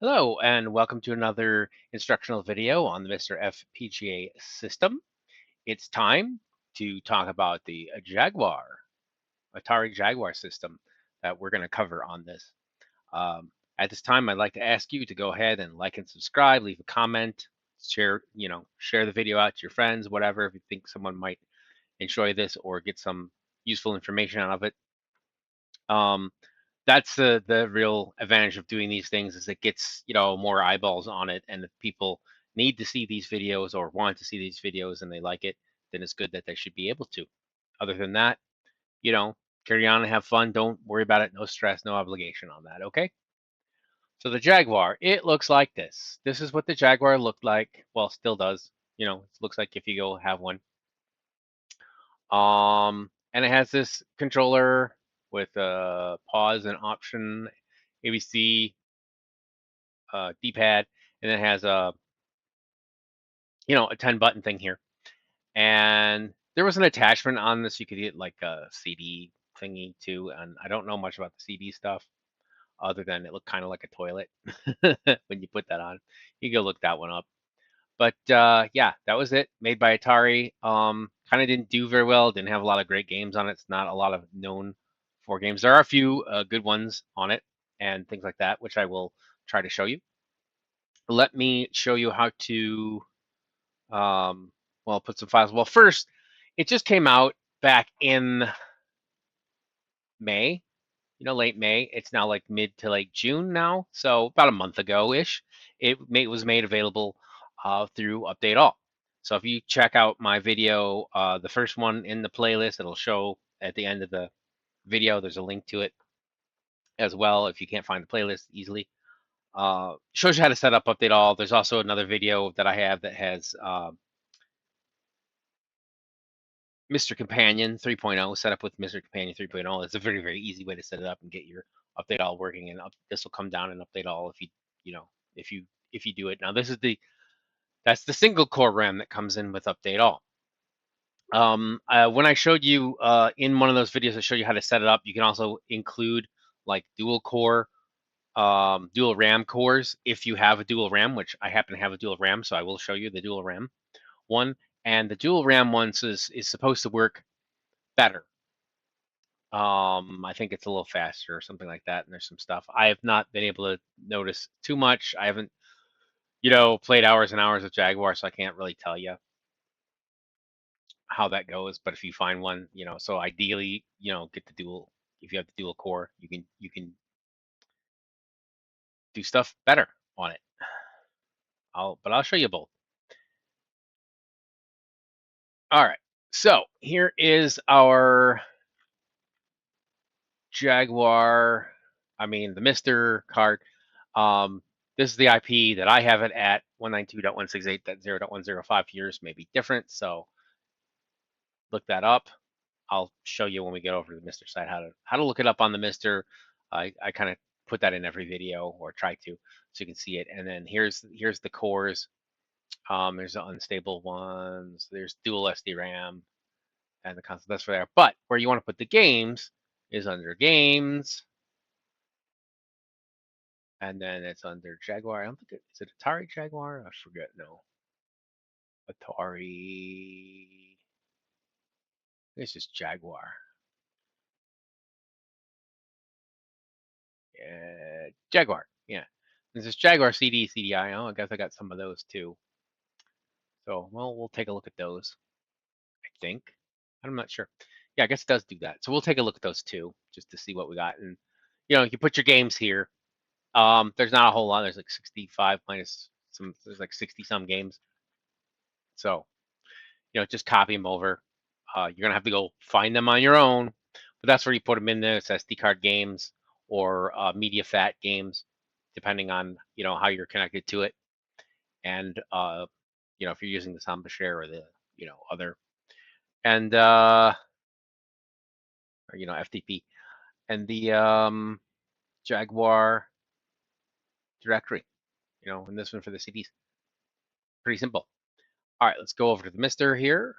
Hello, and welcome to another instructional video on the MiSTer FPGA system. It's time to talk about the Jaguar, Atari Jaguar system that we're going to cover on this. At this time, I'd like to ask you to go ahead and like and subscribe, leave a comment, share the video out to your friends, whatever, if you think someone might enjoy this or get some useful information out of it. Um, that's the real advantage of doing these things is it gets more eyeballs on it, and if people need to see these videos or want to see these videos and they like it, then it's good that they should be able to. Other than that, you know, carry on and have fun. Don't worry about it. No stress, no obligation on that. Okay. So the Jaguar, it looks like this. This is what the Jaguar looked like. Well, still does. It looks like if you go have one. And it has this controller with a pause and option, ABC, D-pad, and it has a 10 button thing here. And there was an attachment on this. You could get like a CD thingy too. And I don't know much about the CD stuff other than it looked kind of like a toilet when you put that on. You can go look that one up. But yeah, that was it. Made by Atari. Kind of didn't do very well. Didn't have a lot of great games on it. It's not a lot of known for games. There are a few good ones on it and things like that, which I will try to show you. Let me show you how to put some files. Well, first, it just came out back in May, late May. It's now like mid to late June now, so about a month ago ish. Was made available through Update All. So if you check out my video, the first one in the playlist, it'll show at the end of the video. There's a link to it as well if you can't find the playlist easily. Shows you how to set up Update All. There's also another video that I have that has MiSTer Companion 3.0 set up with MiSTer Companion 3.0. It's a very, very easy way to set it up and get your Update All working. And this will come down and Update All if you do it. Now that's the single core RAM that comes in with Update All. When I showed you in one of those videos, I showed you how to set it up. You can also include like dual RAM cores if you have a dual RAM, which I happen to have a dual RAM, so I will show you the dual RAM one. And the dual RAM one is supposed to work better. I think it's a little faster or something like that, and there's some stuff. I have not been able to notice too much. I haven't, played hours and hours of Jaguar, so I can't really tell you how that goes. But if you find one, so ideally, get the dual. If you have the dual core, you can do stuff better on it. I'll show you both. All right. So here is our Jaguar. I mean the MiSTer card. This is the IP that I have it at 192.168.0.105. Yours may be different, so look that up. I'll show you when we get over to the MiSTer side how to look it up on the MiSTer. I kind of put that in every video or try to, so you can see it. And then here's the cores. There's the unstable ones. There's dual SDRAM and the console. That's for there. But where you want to put the games is under games. And then it's under Jaguar. I don't think is it Atari Jaguar? I forget. No, Atari. It's just Jaguar. Jaguar. Yeah. This is Jaguar CD, CDI. Oh, I guess I got some of those too. So, well, we'll take a look at those. I think. I'm not sure. Yeah, I guess it does do that. So we'll take a look at those too, just to see what we got. And you put your games here. There's not a whole lot. There's like 65 minus some. There's like 60 some games. So just copy them over. You're gonna have to go find them on your own, but that's where you put them in there. It's SD card games or MediaFAT games, depending on how you're connected to it, and if you're using the Samba Share or the other, and or FTP, and the Jaguar directory, and this one for the CDs. Pretty simple. All right, let's go over to the MiSTer here.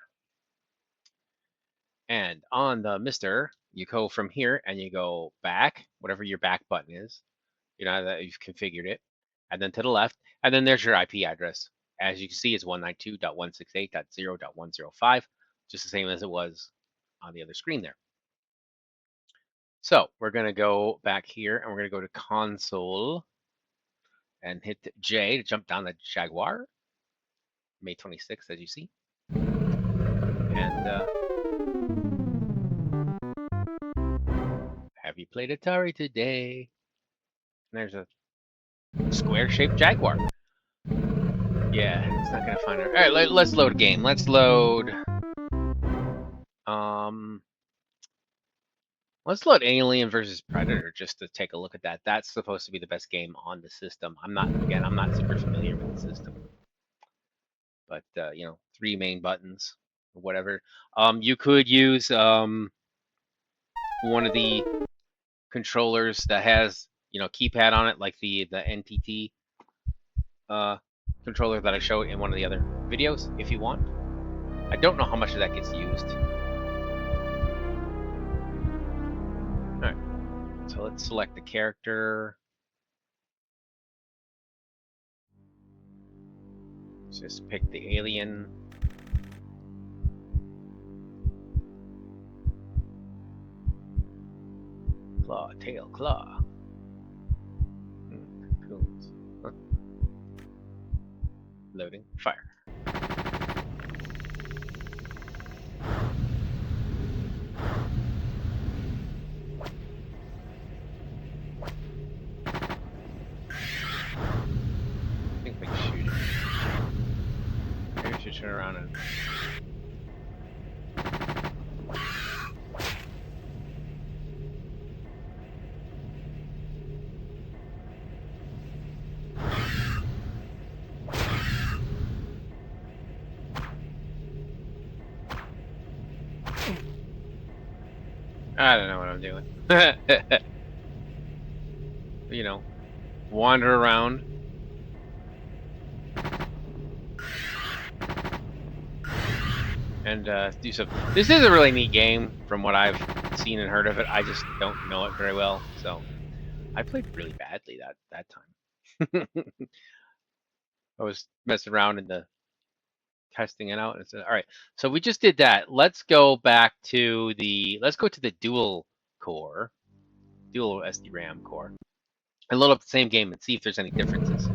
And on the MiSTer, you go from here and you go back, whatever your back button is, that you've configured it. and then to the left, and then there's your IP address. As you can see, it's 192.168.0.105, just the same as it was on the other screen there. So we're going to go back here, and we're going to go to console and hit J to jump down the Jaguar, May 26th, as you see. And have you played Atari today? And there's a square-shaped Jaguar. Yeah, it's not gonna find it. All right, let's load a game. Let's load. Let's load Alien versus Predator just to take a look at that. That's supposed to be the best game on the system. I'm not super familiar with the system, but you know, 3 main buttons or whatever. You could use one of the controllers that has, you know, keypad on it, like the NTT controller that I showed in one of the other videos, if you want. I don't know how much of that gets used. Alright, so let's select the character. Just pick the alien. Claw, tail, claw. Cocoons. Huh. Loading, fire. I think we shoot it. Maybe we should turn around and. I don't know what I'm doing. You know, wander around. And do some. This is a really neat game from what I've seen and heard of it. I just don't know it very well, so I played really badly that time. I was messing around in the testing it out. And said, all right, so we just did that. Let's go back to the dual core, dual SD-RAM core, and load up the same game and see if there's any differences.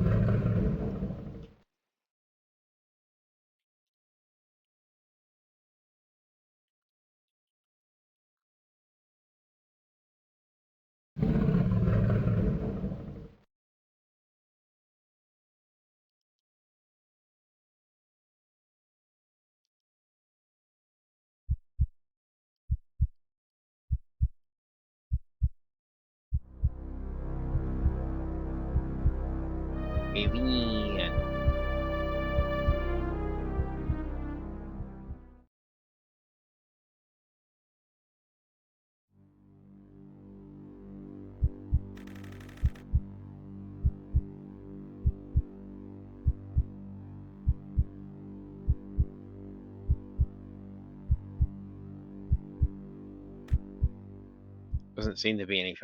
Alien. Doesn't seem to be any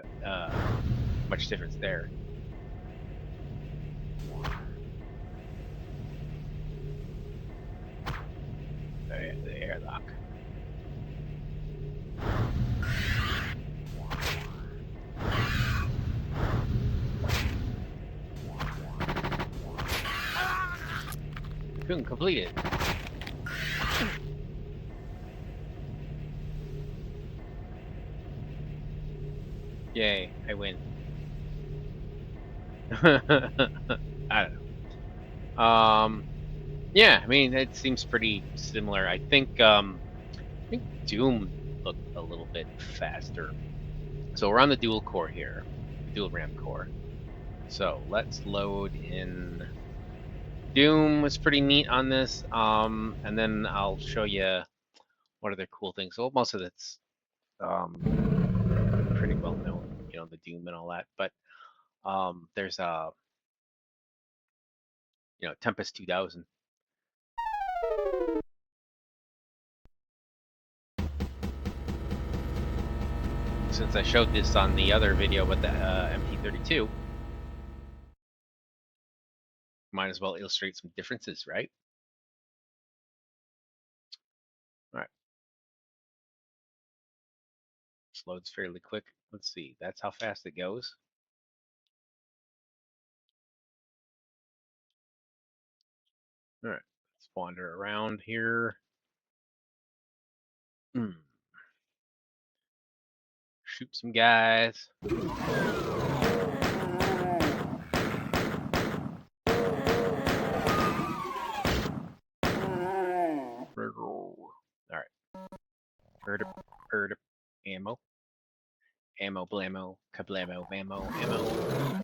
much difference there. The airlock. Couldn't complete it. Yay, I win. I don't know. Yeah, I mean, it seems pretty similar. I think Doom looked a little bit faster. So we're on the dual core here, dual RAM core. So let's load in. Doom was pretty neat on this, and then I'll show you what other cool things. So most of it's pretty well known, you know, the Doom and all that. But there's a, you know, Tempest 2000. Since I showed this on the other video with the MT32, Might as well illustrate some differences, right? All right. This loads fairly quick. Let's see. That's how fast it goes. All right. Let's wander around here. Shoot some guys. All right. Herd ammo. Ammo, blammo, kablamo, mammo, ammo.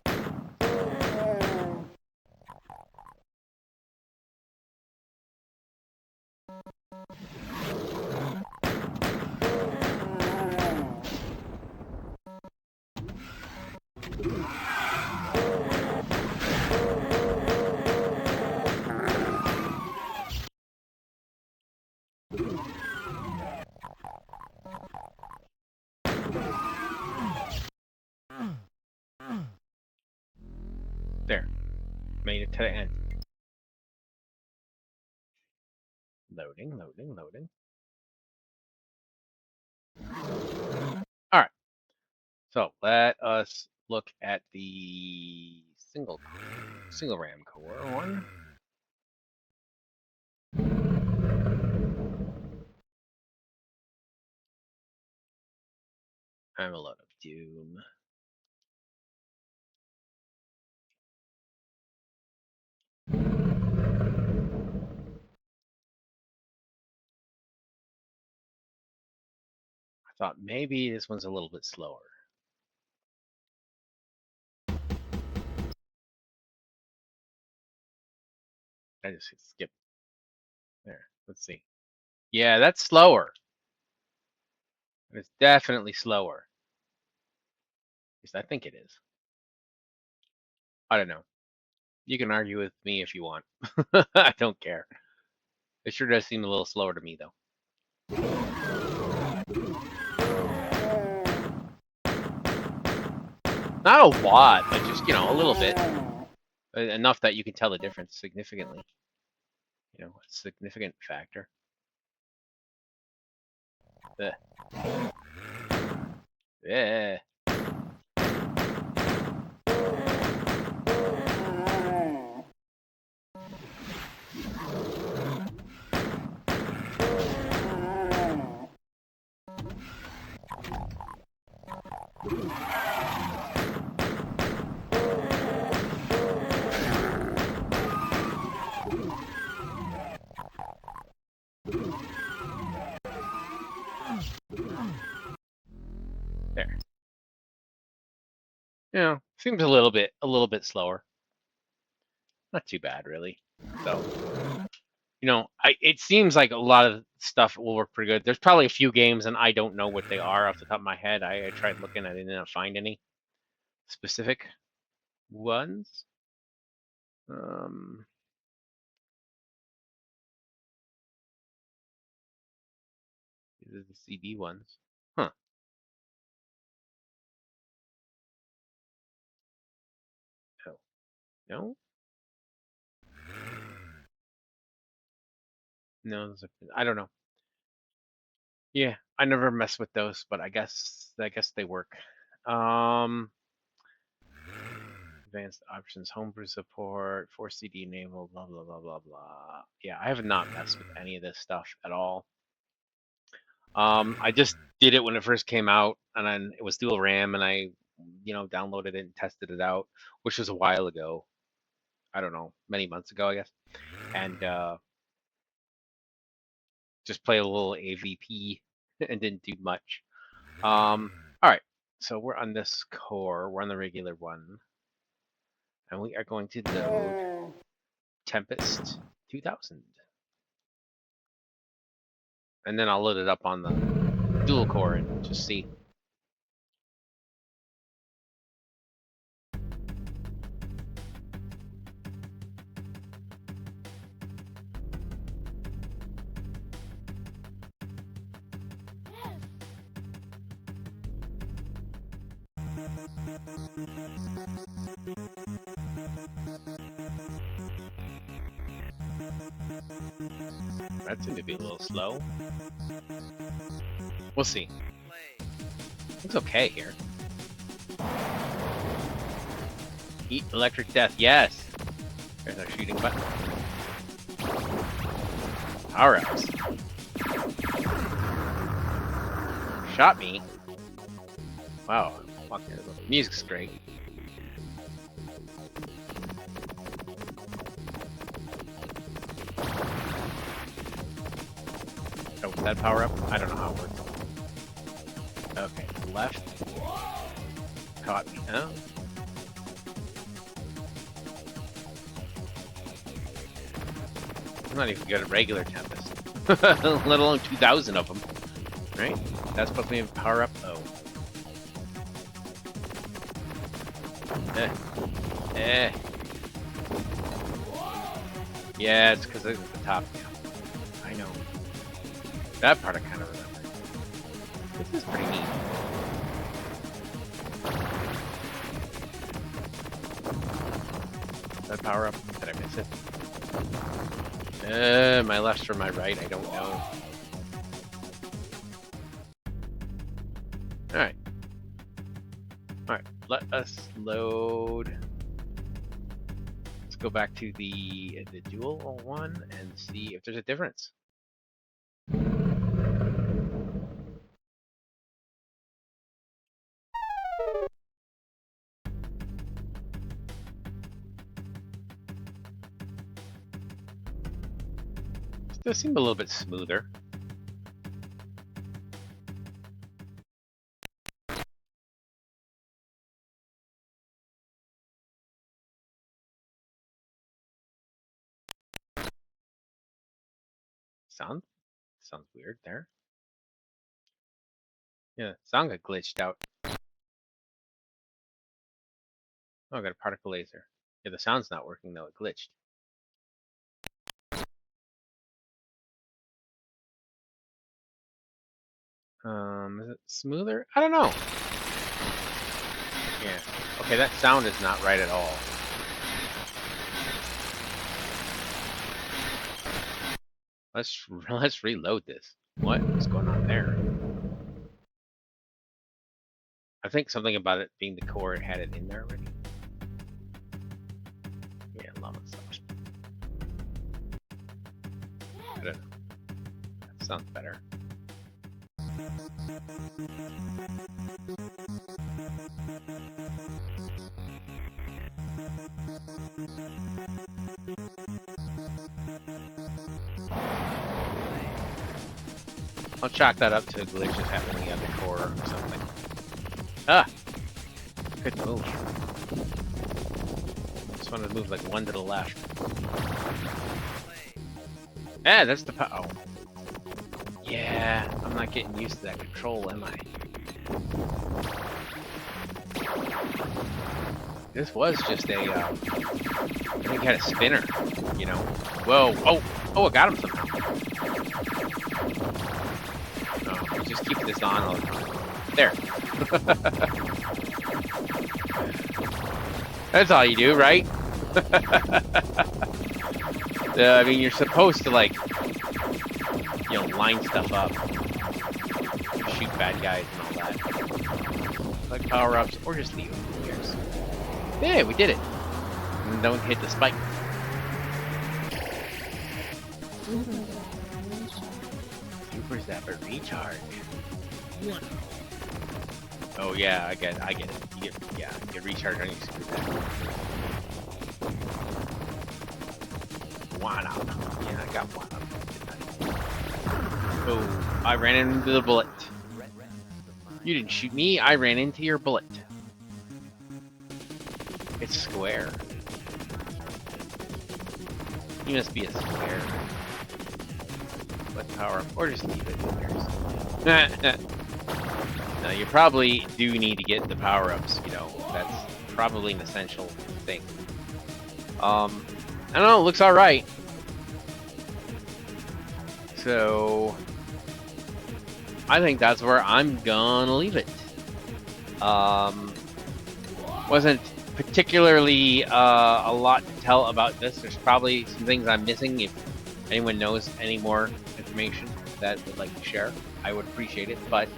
There. Made it to the end. Loading, loading, loading. All right. So let us look at the single RAM core one. I'm a load of Doom. I thought maybe this one's a little bit slower. I just hit skip. There. Let's see. Yeah, that's slower. It's definitely slower. At least I think it is. I don't know. You can argue with me if you want. I don't care. It sure does seem a little slower to me, though. Not a lot, but just, a little bit. Enough that you can tell the difference significantly. A significant factor. Yeah. There. Seems a little bit slower. Not too bad, really. So, it seems like a lot of stuff will work pretty good. There's probably a few games, and I don't know what they are off the top of my head. I tried looking, I didn't find any specific ones. These are the CD ones. Huh. Oh. No? No, I don't know. Yeah, I never mess with those, but I guess they work. Advanced options, homebrew support, 4CD enabled, blah blah blah blah blah. Yeah, I have not messed with any of this stuff at all. I just did it when it first came out, and then it was dual RAM, and I, downloaded it and tested it out, which was a while ago. I don't know, many months ago, I guess, and just play a little AVP and didn't do much. All right, so we're on this core. We're on the regular one, and we are going to load Tempest 2000, and then I'll load it up on the dual core and just see. That seemed to be a little slow. We'll see. Looks okay here. Eat electric death, yes! There's our shooting button. Power-ups. Shot me. Wow, fuck, the music's great. Oh, was that power up? I don't know how it works. Okay, left. Caught me, huh? I'm not even good at regular Tempest. Let alone 2,000 of them. Right? That's supposed to be a power up? Oh. Yeah, it's because it's the top down. I know. That part I kind of remember. This is pretty neat. That power up? Did I miss it? My left's from my right, I don't know. Alright. Alright, let us load. Let's go back to the dual one and see if there's a difference. Does seem a little bit smoother. Sounds weird there. Yeah, sound got glitched out. Oh, I got a particle laser. Yeah, the sound's not working though, it glitched. Is it smoother? I don't know. Yeah. Okay, that sound is not right at all. Let's reload this. What's going on there? I think something about it being the core, it had it in there already. Yeah, llama stuff. I don't know. That sounds better. I'll chalk that up to glitches happening at the core or something. Ah! Good move. Just wanted to move like one to the left. Ah, that's the oh. Yeah, I'm not getting used to that control, am I? This was just a, I think he had a spinner, you know? Whoa, oh, I got him somehow. No, just keep this on all the time. There. That's all you do, right? I mean, you're supposed to, like, you know, line stuff up, shoot bad guys and all that. Like power-ups, or just leave them. Who cares? Yeah, we did it. And don't hit the spike. Super Zapper recharge. Oh yeah, I get it. You get recharge on your Super Zapper. One up. Yeah, I got one up. Oh, I ran into the bullet. You didn't shoot me, I ran into your bullet. It's square. You must be a square. Let's power up, or just leave it. No, you probably do need to get the power-ups, you know. That's probably an essential thing. I don't know, it looks alright. So I think that's where I'm gonna leave it. Wasn't particularly a lot to tell about this. There's probably some things I'm missing. If anyone knows any more information that would like to share, I would appreciate it. But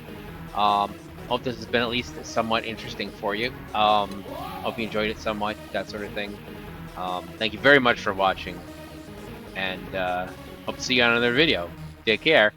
hope this has been at least somewhat interesting for you. Hope you enjoyed it somewhat, that sort of thing. Thank you very much for watching, and hope to see you on another video. Take care.